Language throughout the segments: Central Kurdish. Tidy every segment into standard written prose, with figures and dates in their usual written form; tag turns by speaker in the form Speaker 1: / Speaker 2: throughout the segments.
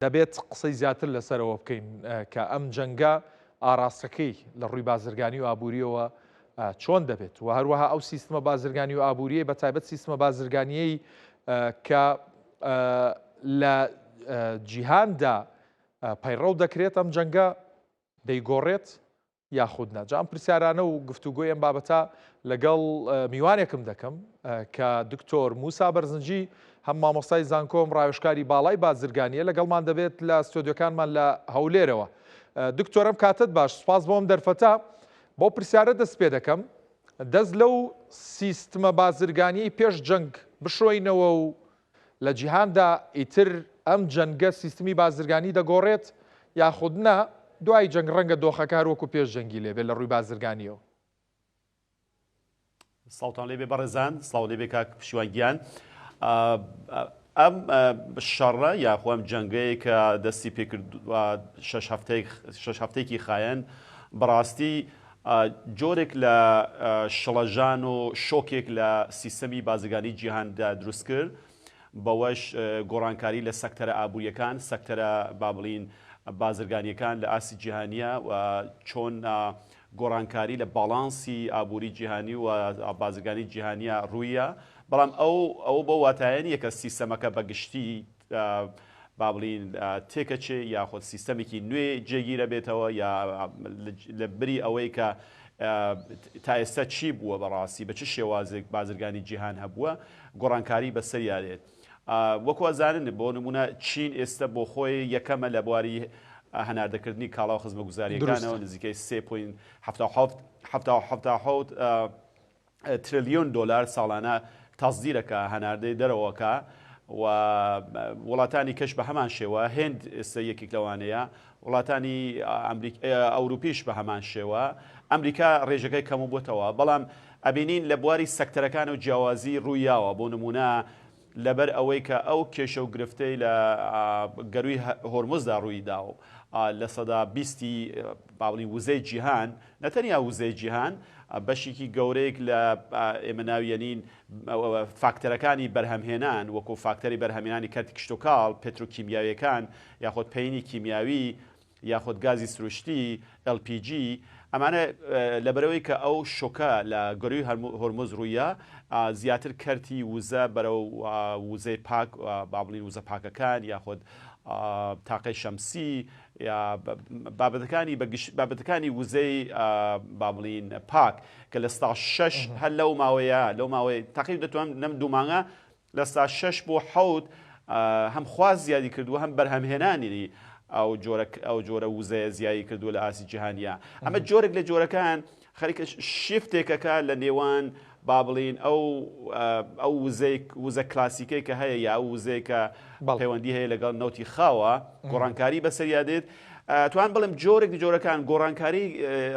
Speaker 1: دەبێت قسەی زیاتر لەسەرەوە بکەین کە ئەم جەنگە ئاراستەکەی لە ڕووی بازرگانی و ئابووریەوە چۆن دەبێت و هەروەها ئەو سیستمە بازرگانی و ئابووریە بە تایبەت سیستمە بازرگانیەی کە لە جیهاندا پەیڕەو دەکرێت ئەم جەنگە دەیگۆڕێت یاخود نە. ئەم پرسیارانە و گفتوگۆی ئەم بابەتە لەگەڵ میوانێکم دەکەم کە دکتۆر موسا بەرزنجی هەم مامۆستای زانکۆم ڕاوێژکاری باڵای بازرگانیە لەگەڵمان دەبێت لە ستۆدیۆکانمان لە هەولێرەوە. دکتۆرم کاتت باش، سپاس بۆم دەرفەتە. بۆ پرسیارە دەست پێ دەکەم، دەست لەو سیستمە بازرگانیی پێش جەنگ بشۆینەوە و لە جیهاندا ئیتر ئەم جەنگە سیستمی بازرگانی دەگۆڕێت یاخود نە دوای جەنگ ڕەنگە دۆخەکە هەروەکو پێش جەنگی لێبێت لە ڕووی بازرگانیەوە.
Speaker 2: ساڵتان لێبێ بەڕێزان، سڵاو لێبێ کاک پشیوانگیان. ئەم شەڕە یاخۆ ئەم جەنگەیە کە دەستی پێکردووە شەش هەفتەیەکی خایەن بەڕاستی جۆرێک لە شڵەژان و شۆکێک لە سیستەمی بازرگانی جیهاندا دروست کرد، بەوەش گۆڕانکاری لە سەکتەرە ئابووریەکان، سەکتەرە با بڵین بازرگانیەکان لە ئاسی جیهانیە و چۆن گۆڕانکاری لە باڵانسی ئابووری جیهانی و بازرگانی جیهانیە ڕوویە. بەڵام ئەو بە واتایەنیە کە سیستەمەکە بەگشتی با بڵین تێکەچێ یاخۆ سیستەمێکی نوێ جێگیرە بێتەوە یا لە بری ئەوەی کە تا ئێستا چی بووە بەڕاستی بە چ شێوازێک بازرگانی جیهان هەبووە گۆڕانکاری بەسەریادێت. وەکو ئەزانن بۆ نمونە چین ئێستا بۆ خۆی یەکەمە لە بواری هەناردەکردنی کاڵا و خزمە گوزاریەکانەوە نزیکەی 3.77 تریلیۆن دۆلار ساڵانە تەزدیرەکە هەناردەی دەرەوەکە و وڵاتانی کەش بە هەمان شێوە، هێند ئێستا یەکێک لەوانەیە، وڵاتانی ئەوروپیش بە هەمان شێوە، ئەمریکا ڕێژەکەی کەم بووتەوە. بەڵام ئەبینین لە بواری سەکتەرەکان و جیاوازی ڕوویاوە. بۆ نمونە لەبەر ئەوەی کە ئەو کێشە و گرفتەی لە گەروی هۆرمزدا ڕوویدا و لە سەدا 20 باڵی وزەی جیهان، نەتەنیا وزەی جیهان، بەشێکی گەورەیەک لە ئێمە ناویەنین فاکتەرەکانی بەرهەمهێنان وەکو فاکتەری بەرهەمهێنانی کەرتی کشتتۆکاڵ، پێتروکیمیاویەکان یاخود پەینی کیمیاوی یاخود گازی سروشتی LPG، ئەمانە لەبەرەوەی کە ئەو شۆکە لە گەروی هۆرمز ڕوویە زیاتر کەرتی وزە بەرەو وزەی پاک با بڵین وزە پاکەکان یاخود تاقەی شەمسی یا بابەتەکانی وزەی با بڵین پاک کە لە ستا 6 هەر لەو ماوەیە تاقیب دەتوانم نەم دوومانگە لە ستا 6 بۆ 7 هەم خواز زیادی کردووە هەم بەرهەمهێنانی ئەو جۆرە وزەیە زیایی کردووە لە ئاسی جیهانیە. ئەمە جۆرێک لە جۆرەکان خەریکە شیفتێکەکە لە نێوان با بڵین ئەو وزە کلاسیکەی کە هەیە یا وزەی کە پەیوەندی هەیە لەگەڵ نەوتی خاوە گۆڕانکاری بەسەریادێت. توان بڵم جۆرێک جۆرەکان گۆڕانکاری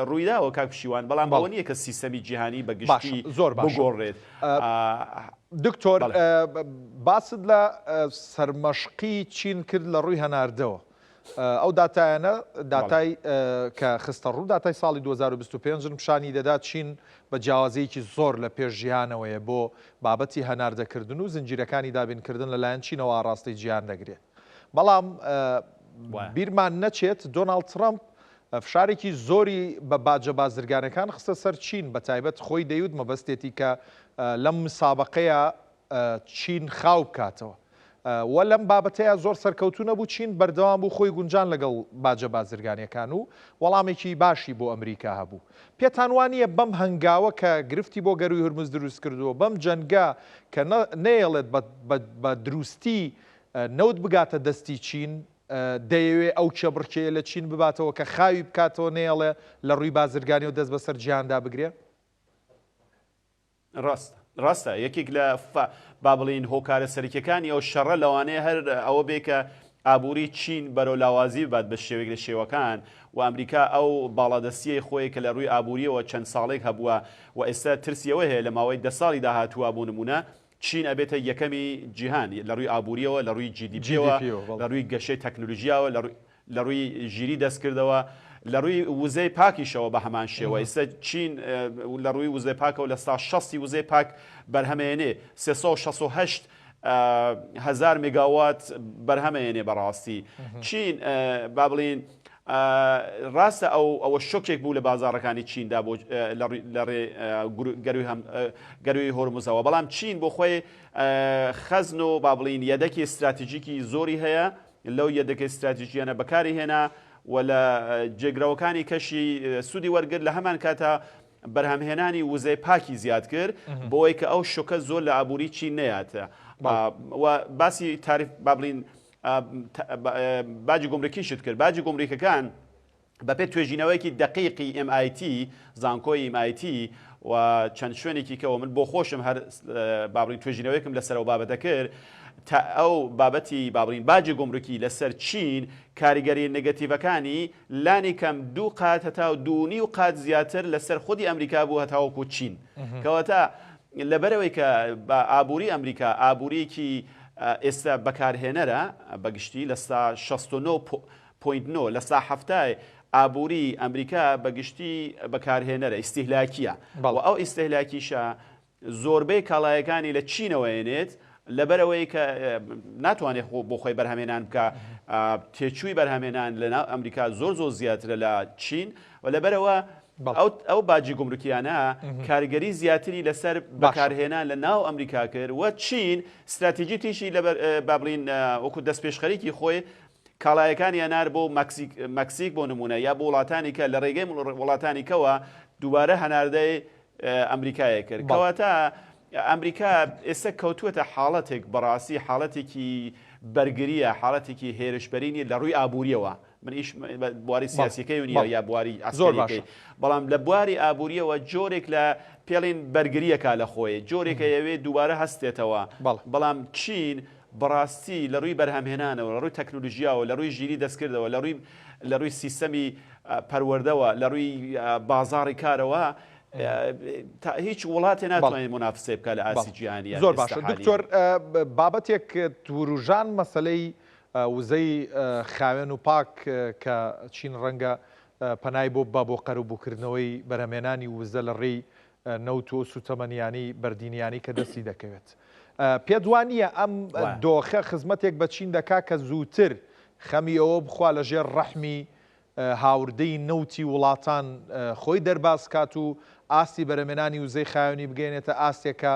Speaker 2: ڕوویداوە کاک پشیوان، بەڵام ئەوە نییە کە سیستەمی جیهانی بەگشتی
Speaker 1: زۆر
Speaker 2: بگۆڕێت.
Speaker 1: دکتۆر باست لە سەرمەشقی چین کرد لە ڕووی هەناردەوە. ئەو داتایانە داتای کە خستە ڕوو داتای ساڵی 2025 پیشانی دەدات چین بە جیاوازەیەکی زۆر لە پێش ژیانەوەیە بۆ بابەتی هەناردەکردن و زنجیرەکانی دابینکردن لەلایەن چینەوە ئاڕاستی گیان دەگرێت. بەڵام بیرمان نەچێت دۆناڵد ترامپ فشارێکی زۆری بە باجە بازرگانەکان خستە سەر چین، بە تایبەت خۆی دەیوت مەبەستێتی کە لەم مسابقەیە چین خاو بکاتەوە. وە لەم بابەتەیە زۆر سەرکەوتو نەبوو، چین بەردەوام بوو خۆی گونجان لەگەڵ باجە بازرگانیەکان و وەڵامێکی باشی بۆ ئەمریکا هەبوو. پێتان وانییە بەم هەنگاوە کە گرفتی بۆ گەروی هورمز دروست کردووە، بەم جەنگا کە نەیەڵێت بە دروستی نەوت بگاتە دەستی چین، دەیەوێت ئەو چەبڕکێ لە چین بباتەوە کە خاوی بکاتەوە نێڵێ لە ڕووی بازرگانی و دەست بەسەر جیهاندا بگرێ؟
Speaker 2: ڕاستە یەکێک لە با بڵین هۆکارە سەرکیەکانی ئەو شەڕە لەوانەیە هەر ئەوە بێ کە ئابووری چین بەرەو لاوازی بات بە شێوێک لە شێوەکان و ئەمریکا ئەو باڵادەستیەی خۆی کە لە ڕووی ئابووریەوە چەند ساڵێک هەبووە و ئێستا ترسیەوە هەیە لە ماوەی 10 ساڵی داهاتووە بوو نمونە چین ئەبێتە یەکەمی جیهان لە ڕووی ئابووریەوە، لە ڕووی GDPەوە، لە ڕووی گەشەی تەکنۆلۆژیاوە، لە ڕووی ژیری دەستکردەوە، لە ڕووی وزەی پاکیشەوە بە هەمان شێوە. ئێستا چین لە ڕووی وزەی پاکەوە لە ستا 60 وزەی پاک بەرهەمێنێ 368 هزار مێگاوات بەرهەمەیەنێ بەڕاستی چین با بڵین ڕاستە ئەوە شۆکێک بوو لە بازاڕەکانی چیندا بۆ لە ڕێ گەروی هۆرموزەوە بەڵام چین بۆ خۆی خەزن و با بڵین یەدەکی استراتیژیکی زۆری هەیە لەو یەدەکە استراتیژیانە بەکاری هێنا و لە جێگرەوەکانی کەشی سوودی وەرگرت لە هەمان کاتە بەرهەمهێنانی وزەی پاکی زیاد کرد بۆی کە ئەو شۆکە زۆر لە ئابووری چین نەیاتە باسی تاریف با بڵین باجی گۆمرەکیشت کرد باجی گۆمریکەکان بەپێ توێژینەوەیەکی دقیقی MIT زانکۆی MIT و چەند شوێنێکی کەەوە من بۆ خۆشم هەر بابڵین توێژینەوەیکم لەسەرەوە بابەتە کرد تا ئەو بابەتی بابڵین باجی گۆمرکی لەسەر چین کاریگەری نگەتیڤەکانی لانی کەم 2 قات هەتا و 2.5 قات زیاتر لەسەر خودی ئەمریکا بوو هەتاوەکو چین کەواتە لەبەرەوەی کە بە ئابووری ئەمریکا ئابووریکی ئێستا بەکارهێنەرە بەگشتی لە 69.9 لە 70 ئابووری ئەمریکا بەگشتی بەکارهێنەرە ئیستیهلاکیە و ئەو ئیستیهلاکیشە زۆربەی کاڵایەکانی لە چینەوەیێنێت لەبەرەوەی کە ناتوانێت بۆ خۆی بەرهەمێنان بکە تێچووی بەرهەمێنان لە ناو ئەمریکا زۆر زیاترە لە چین و لەبەرەوە ئەو باجی گۆمرکیانە کارگەری زیاتری لەسەر بەکارهێنان لە ناو ئەمریکا کرد و چین استراتیژی تیشی با بڵین وەکو دەستپێشخەریکی خۆی کاڵایەکانی هەنار بۆ مەکسیک بۆ نمونە یا بۆ وڵاتانی کە لە ڕێگەی وڵاتانی کەوە دووبارە هەناردەی ئەمریکایە کرد کەواتە ئەمریکا ئێستا کەوتووەتە حاڵەتێک بەڕاستی حاڵەتێکی بەرگریە حاڵەتێکی هێرشبەرینی لە ڕووی ئابووریەوە من ئیش بواری سیاسیەکەی ونیە یا بواری ئاسۆرەکەی بەڵام لە بواری ئابووریەوە جۆرێک لە پێڵین بەرگریەکە لە خۆی جۆرێکە یەوێ دووبارە هەستێتەوە بەڵام چین بەڕاستی لە ڕووی بەرهەمهێنانەوە لە ڕووی تەکنۆلۆژیاوە لە ڕووی ژیری دەستکردەوە لە ڕووی سیستەمی پەروەردەوە لە ڕووی بازاڕی کارەوە هیچ وڵاتێ ناتوانێت منافسێ بکە لە ئاسی جیهانی
Speaker 1: زۆر باشە دکتۆر بابەتێک توروژان مەسەلەی وزەی خاوێن و پاک کە چین ڕەنگە پەنای بۆ قەرەبووکردنەوەی بەرهەمێنانی وزە لە ڕێی نەوت و سوتەمەنیانی بەردینیانی کە دەستی دەکەوێت پێت وانییە ئەم دۆخە خزمەتێک بە چین دەکا کە زووتر خەمی ئەوە بخوا لەژێر ڕەحمی هاوردەی نەوتی وڵاتان خۆی دەرباز کات و ئاستی بەرهەمێنانی وزەی خاوێنی بگەێنێتە ئاستێکە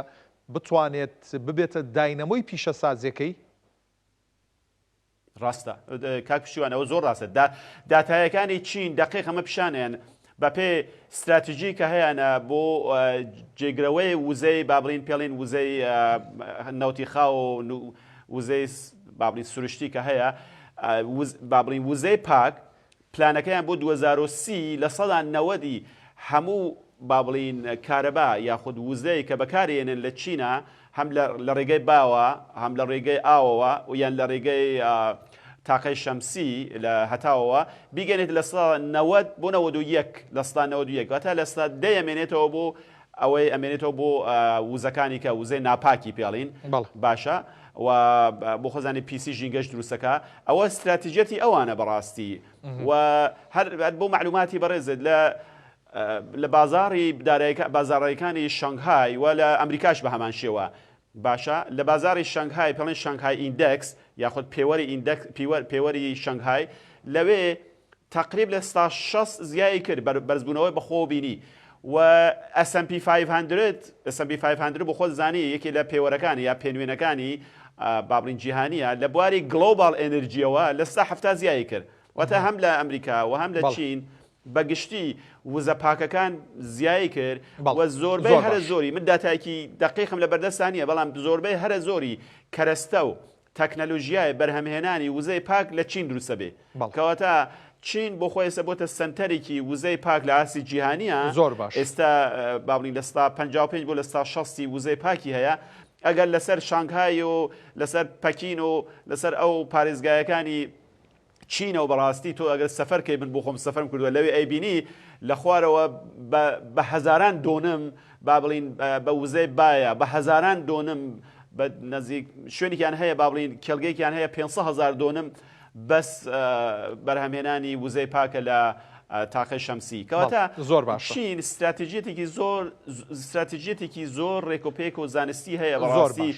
Speaker 1: بتوانێت ببێتە داینەمۆی پیشە سازیەکەی
Speaker 2: ڕاستە کاک پشتیوانەوە زۆر ڕاستە داتایەکانی چین دقیق ئەمە پیشانیان بەپێ استراتیژی کە هەیەە بۆ جێگرەوەی وزەی بابڵین پێڵین وزەی نەوتی خاو و وزەی بابڵین سروشتی کە هەیە بابڵین وزەی پاک پلانەکەیان بۆ 2030 لە سەدا 90 هەموو بابڵین کارەبا یاخود وزەی کە بەکارێنن لە چینە هەم لە ڕێگەی باوە هەم لە ڕێگەی ئاوەوە و یان لە ڕێگەی تاقەی شەمسی لە هەتاوەوە بیگەنێت لە 90 بۆ 91 لە 91 واتە لە 10 ئەمێنێتەوە بۆ ئەوەی ئەمێنێتەوە بۆ وزەکانی کە وزەی ناپاکی پێڵین باشە و بۆ خۆزانی پیسی ژینگەشت دروستەکە ئەوە استراتیژەتی ئەوانە بەڕاستی و هەر بۆ معلوماتی بەڕێزت لە بازاڕیەکانی شانگهای و لە ئەمریکاش بە هەمان شێوە باشە لە بازاری شانگهای پێڵێن شانگهای ئیندەکس یاخود پێوەری شانگهای لەوێ تقریب لە 60 زیایی کرد بەرزبوونەوەی بەخۆ بینی و S&P 500 بۆ خۆ زانی یەکی لە پێوەرەکانی یا پێنوێنەکانی بابڵین جیهانیە لە بواری گلۆبال ئێنەرژیەوە لە 70 زیایی کرد واتە هەم لە ئەمریکا و هەم لە چین بەگشتی وزە پاکەکان زیایی کرد و زۆربەی هەرە زۆری من داتایکی دقیقم لە بەردەستانیە بەڵام زۆربەی هەرە زۆری کەرەستە و تەکنەلۆژیای بەرهەمهێنانی وزەی پاک لە چین دروستە بێ کەواتە چین بۆ خۆی ئێستا بۆتە سنتەرێکی وزەی پاک لە ئاسی جیهانیە
Speaker 1: زۆر باش
Speaker 2: ئێستا بابڵین لە 55 بۆ لە 60 وزەی پاکی هەیە ئەگەر لەسەر شانگهای و لەسەر پەکین و لەسەر ئەو پارێزگایەکانی چینە و بەڕاستی تۆ ئەگەر سەفەرکەی من بۆ خۆم سەفەرم کردووە لەوێ ئەیبینی لە خوارەوە بە هەزاران دۆنم با بڵین بە وزەی باە بە هەزاران دۆنم بە نزیک شوێنێکیان هەیە با بڵین کێڵگەیەکیان هەیە 500,000 دۆنم بەس بەرهەمهێنانی وزەی پاکە لە تاقەی شەمسی کەواتە
Speaker 1: زۆر باش
Speaker 2: چین استراتیژیەتێکی زۆر ڕێکۆپێک و زانستی هەیە بەڕاستی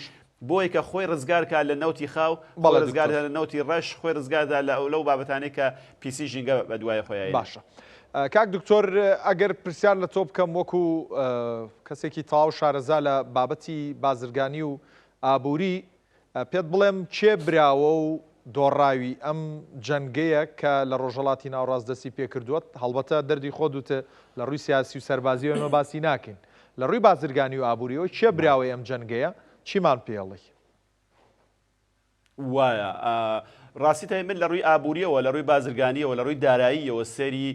Speaker 2: بۆی کە خۆی ڕزگارکە لە نەوتی خاو بەڵێ ڕزگار لە نەوتی ڕەش خۆی ڕزگاردا لەو بابەتانەی کە پیسی ژینگە بە دوای خۆیان.
Speaker 1: باشە کاک دکتۆر ئەگەر پرسیار لە تۆ بکەم وەکو کەسێکی تەواو شارەزا لە بابەتی بازرگانی و ئابووری پێت بڵێم چێ براوە و دۆڕاوی ئەم جەنگەیە کە لە ڕۆژهەڵاتی ناوەڕاست دەستی پێکردووە هەڵبەتە دەردی خۆدوتە لە ڕووی سیاسی و سەربازیەوە ئێمە باسی ناکەین لە ڕووی بازرگانی و ئابووریەوە چێ براوەی ئەم جەنگەیە چیمان پێڵی
Speaker 2: وایە ڕاستی تا من لە ڕووی ئابووریەوە لە ڕووی بازرگانیەوە لە ڕووی داراییەوە سەری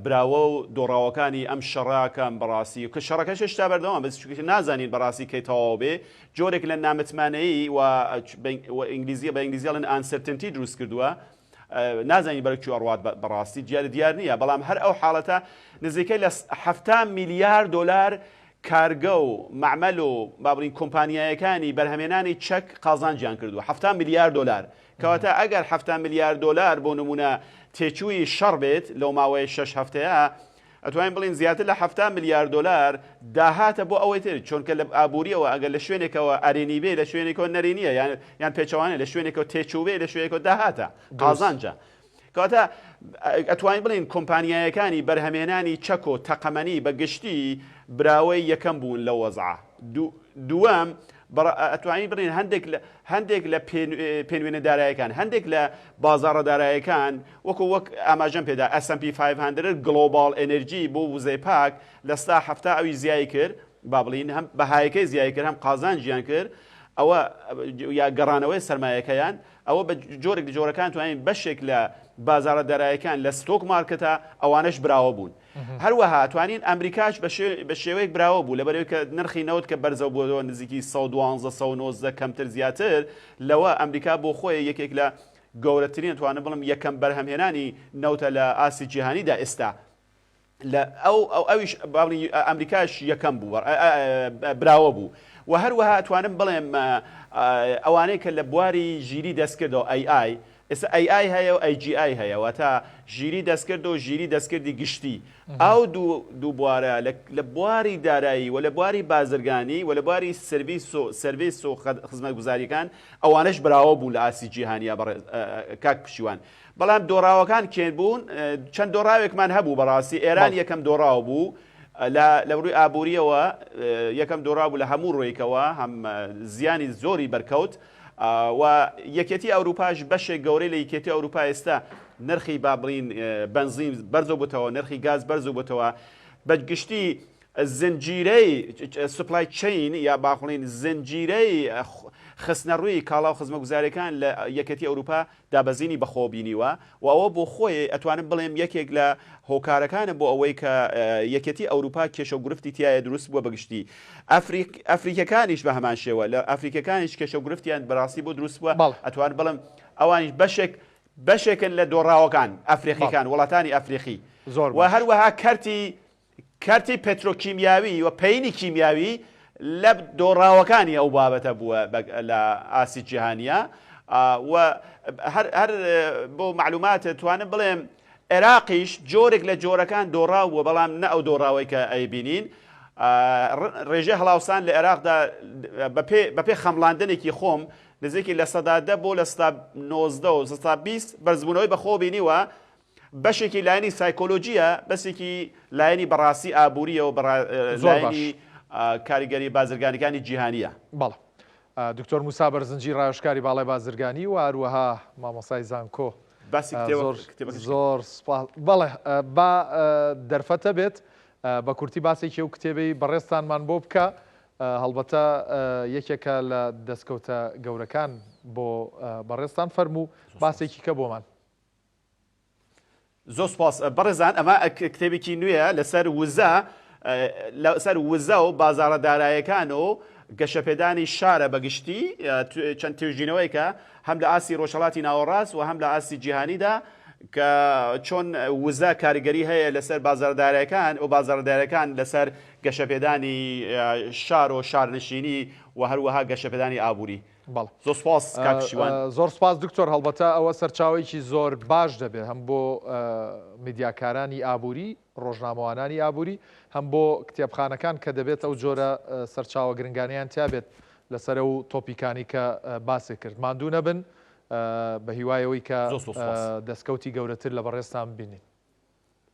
Speaker 2: براوە و دۆڕاوەکانی ئەم شەڕاکەم بەڕاستی کە شەڕەکەش هێشتا بەردەوام بەچکە نازانین بەڕاستی کەی تەواو بێ جۆرێک لە نامتمانەیی و ئینگلیزی بە ئینگلیزیڵن ئانسەرتنتی دروست کردووە نازانی بەرەکوێ ئەڕوات بەڕاستی دیار نییە بەڵام هەر ئەو حاڵەتە نزیکەی لە 7 میلیارد دلار کارگە و معمەل و بابڕین کۆمپانیایەکانی بەرهەمێنانی چەک قازانجیان کردووە 7 میلیارد دلار کەواتە ئەگەر 7 میلیارد دلار بۆ نمونە تێچووی شەڕ بێت لەو ماوەی 6 هەفتەیە ئەتوانین بڵین زیاتر لە 7 میلیارد دلار داهاتە بۆ ئەوەی تر چونکە لە ئابووریەوە ئەگەر لە شوێنێکەوە ئارێنی بێ لە شوێنێکەوە نەرێنیە یان پێچەوانێ لە شوێنێکەوە تێچوو بێ لە شوێنێکەوە داهاتە قازانجە کەواتە ئەتوانین بڵین کۆمپانیایەکانی بەرهەمێنانی چەک و تەقەمەنی بە گشتی براوەی یەکەم بوون لە وەزعە دووەم ئەتوانین بڕین هەندێک لە پێنوێنە دارایەکان هەندێک لە بازاڕە دارایەکان وەک ئاماژەم پێدا S&P 500 گلۆبال ئەنەرژی بۆ وزەی پاک لە ستا هەفتە ئەوی زیای کرد با بڵین هەم بەهایەکەی زیای کرد هەم قازانجیان کرد ئەوە یا گەڕانەوەی سەرمایەکەیان ئەوە بە جۆرێک جۆرەکان توانین بەشێک لە بازاڕە دارایەکان لە ستۆک مارکەتە ئەوانش براوە بوون هەروەها توانین ئەمریکاش بە شێوەیەک براوە بوو لەبەرەوەی کە نرخی نەوت کە بەرزە بووەوە نزیکی 112 کەمتر زیاتر لەوە ئەمریکا بۆ خۆی یەکێک لە گەورەترین توانە بڵم یەکەم بەرهەمهێنانی نەوتە لە ئاسی جیهانیدا ئێستا ئەویش ئەمریکاش یەکەم بوو براوە بوو و هەروەها توانم بڵێم ئەوانەی کە لە بواری ژیری دەستکردەوە AI ئێستا AI هەیە و AGI هەیە واتە ژیری دەستکرد و ژیری دەستکردی گشتی ئەو دوو بوارە لە بواری دارایی و لە بواری بازرگانی و لە بواری سەرویس و خزمەتگوزاریەکان ئەوانش براوە بوو لە ئاسی جیهانیە کاک پشیوان بەڵام دۆڕاوەکان کێن بوون چەند دۆڕاوێکمان هەبوو بەڕاستی ئێران یەکەم دۆڕاو بوو لە ڕووی ئابووریەوە یەکەم دۆڕا بوو لە هەموو ڕۆیکەوە هەم زیانی زۆری بەرکەوت و یەکێتی ئەوروپاش بەشێک گەورەی لە یەکێتی ئەوروپا ئێستا نرخی با بڵین بنزین بەرزە بووتەوە نرخی گاز بەرز بووتەوە بەگشتی زنجیرەی سوپلای چین یا باخڵین زنجیرەی خستنە ڕووی کاڵا و خزمەتگوزاریەکان لە یەکێتی ئەوروپا دابەزینی بەخۆبینیوە و ئەوە بۆ خۆی ئەتوانم بڵێم یەکێک لە هۆکارەکانە بۆ ئەوەی کە یەکێتی ئەوروپا کێشە و گرفتی تایە دروست بووە بەگشتی ئەفریکەکانیش بە هەمان شێوە لە ئەفریکەکانیش کێشە و گرفتیان بەڕاستی بۆ دروست بووە ئەتوان بڵم ئەوانیش بەشێکن لە دۆڕاوەکان ئەفریقیەکان وڵاتانی ئەفریقی و هەروەها کارتی پێترۆکیمیاوی و پەینی کیمیاوی لە دۆڕاوەکانی ئەو بابەتە بووە لە ئاسی جیهانیە و هەر بۆ معلوماتە توانم بڵێم عێراقیش جۆرێک لە جۆرەکان دۆڕاوە بەڵام نە ئەو دۆڕاوەی کە ئەیبینین ڕێژەی هەڵاوسان لە عێراقدا بەپێ خەمڵاندنێکی خۆم نزیکی لە سەدادە بۆ لە 19 و 20 بەرزبوونەوەی بەخۆ بینیوە بەشێکی لایەنی سایکۆلۆژیە بەسێکی لایەنی بەڕاستی ئابووریە و لایەنی کاریگەری بازرگانیەکانی جیهانیە
Speaker 1: بەڵێ دکتۆر موسا بەرزنجی ڕایشکاری باڵای بازرگانی و هەروەها مامۆسای زانکۆ زۆر بەڵێ با دەرفەتە بێت بە کورتی باسێکی و کتێبەی بەڕێستانمان بۆ بکە هەڵبەتە یەکێکە لە دەستکەوتە گەورەکان بۆ بەڕێستان فەرموو باسێکی کە بۆمان
Speaker 2: زۆر سپاس بەڕێزان ئەمە کتێبێکی نوێیە لەسەر وزە و بازاڕە دارایەکان و گەشەپێدانی شارە بەگشتی چەند توێژینەوەیکە هەم لە ئاسی ڕۆژهەڵاتی ناوەڕاست و هەم لە ئاسی جیهانیدا کە چۆن وزە کاریگەری هەیە لەسەر بازاڕدارەکان و بازاڕدارەکان لەسەر گەشەپێدانی شار و شارنشینی و هەروەها گەشەپێدانی ئابووری زۆر سپاس کاکشیوان
Speaker 1: زۆر سپاس دکتۆر هەڵبەتە ئەوە سەرچاوێکی زۆر باش دەبێت هەم بۆ میدیاکارانی ئابووری ڕۆژنامەوانانی ئابووری هەم بۆ کتێبخانەکان کە دەبێت ئەو جۆرە سەرچاوە گرنگانیان تیا بێت لەسەر و تۆپیکانی کە باسی کرد ماندوو نەبن بە هیوایەوەی کە دەستکەوتی گەورەتر لە بەڕێستان بینین.